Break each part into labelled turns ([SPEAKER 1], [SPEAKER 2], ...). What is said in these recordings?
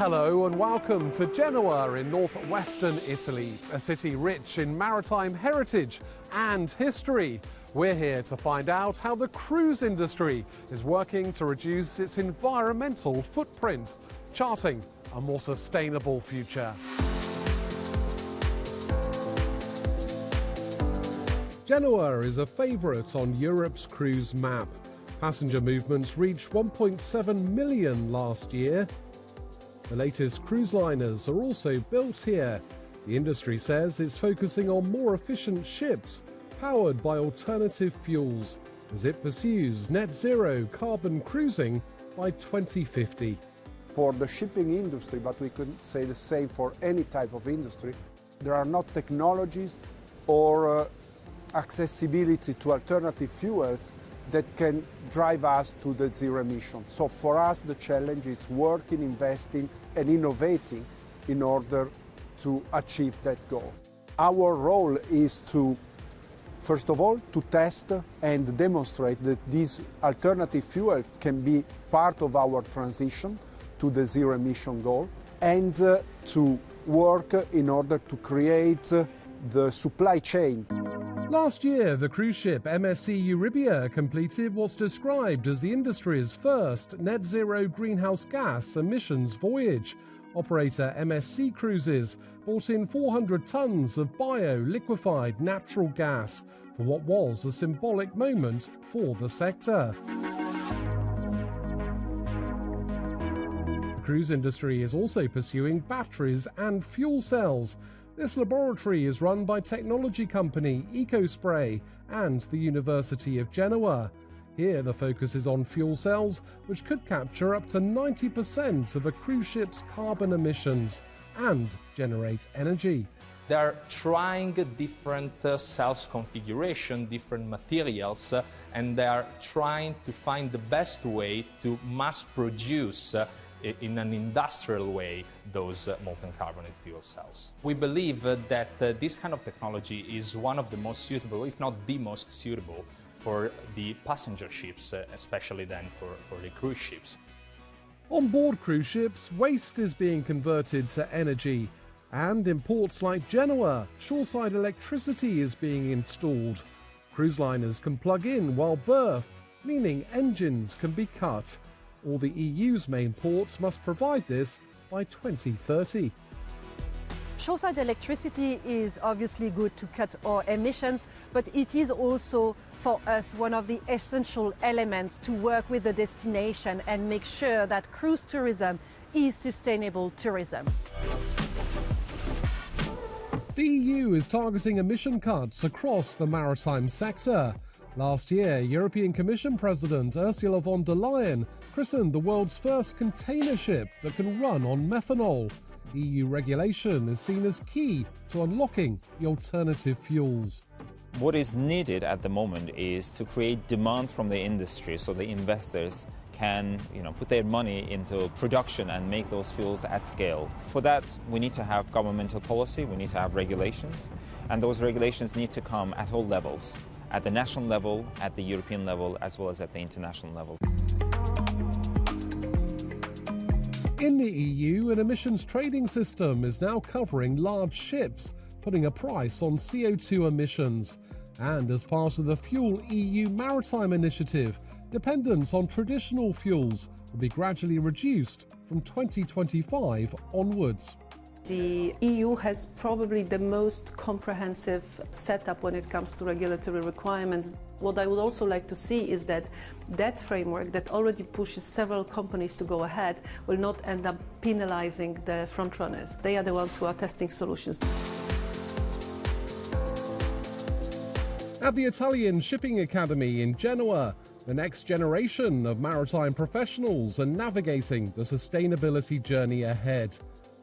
[SPEAKER 1] Hello and welcome to Genoa in northwestern Italy, a city rich in maritime heritage and history. We're here to find out how the cruise industry is working to reduce its environmental footprint, charting a more sustainable future. Genoa is a favourite on Europe's cruise map. Passenger movements reached 1.7 million last year. The latest cruise liners are also built here. The industry says it's focusing on more efficient ships powered by alternative fuels as it pursues net zero carbon cruising by 2050.
[SPEAKER 2] For the shipping industry, but we could say the same for any type of industry, there are not technologies or accessibility to alternative fuels that can drive us to the zero emission. So for us, the challenge is working, investing and innovating in order to achieve that goal. Our role is to, first of all, to test and demonstrate that this alternative fuel can be part of our transition to the zero emission goal, and to work in order to create the supply chain.
[SPEAKER 1] Last year, the cruise ship MSC Euribia completed what's described as the industry's first net zero greenhouse gas emissions voyage. Operator MSC Cruises brought in 400 tons of bio-liquefied natural gas for what was a symbolic moment for the sector. The cruise industry is also pursuing batteries and fuel cells. This laboratory is run by technology company EcoSpray and the University of Genoa. Here the focus is on fuel cells, which could capture up to 90% of a cruise ship's carbon emissions and generate energy.
[SPEAKER 3] They're trying different cells configuration, different materials, and they're trying to find the best way to mass produce in an industrial way those molten carbonate fuel cells. We believe that this kind of technology is one of the most suitable, if not the most suitable, for the passenger ships, especially then for the cruise ships.
[SPEAKER 1] On board cruise ships, waste is being converted to energy, and in ports like Genoa, shoreside electricity is being installed. Cruise liners can plug in while berthed, meaning engines can be cut. All the EU's main ports must provide this by 2030.
[SPEAKER 4] Shoreside electricity is obviously good to cut our emissions, but it is also for us one of the essential elements to work with the destination and make sure that cruise tourism is sustainable tourism.
[SPEAKER 1] The EU is targeting emission cuts across the maritime sector. Last year, European Commission President Ursula von der Leyen christened the world's first container ship that can run on methanol. EU regulation is seen as key to unlocking the alternative fuels.
[SPEAKER 5] What is needed at the moment is to create demand from the industry so the investors can put their money into production and make those fuels at scale. For that, we need to have governmental policy, we need to have regulations, and those regulations need to come at all levels, at the national level, at the European level, as well as at the international level.
[SPEAKER 1] In the EU, an emissions trading system is now covering large ships, putting a price on CO2 emissions. And as part of the Fuel EU Maritime Initiative, dependence on traditional fuels will be gradually reduced from 2025 onwards.
[SPEAKER 6] The EU has probably the most comprehensive setup when it comes to regulatory requirements. What I would also like to see is that that framework that already pushes several companies to go ahead will not end up penalizing the frontrunners. They are the ones who are testing solutions.
[SPEAKER 1] At the Italian Shipping Academy in Genoa, the next generation of maritime professionals are navigating the sustainability journey ahead,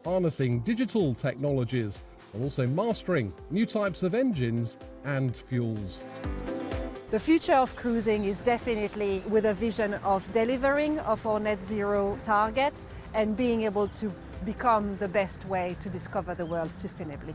[SPEAKER 1] harnessing digital technologies, and also mastering new types of engines and fuels.
[SPEAKER 4] The future of cruising is definitely with a vision of delivering of our net zero targets and being able to become the best way to discover the world sustainably.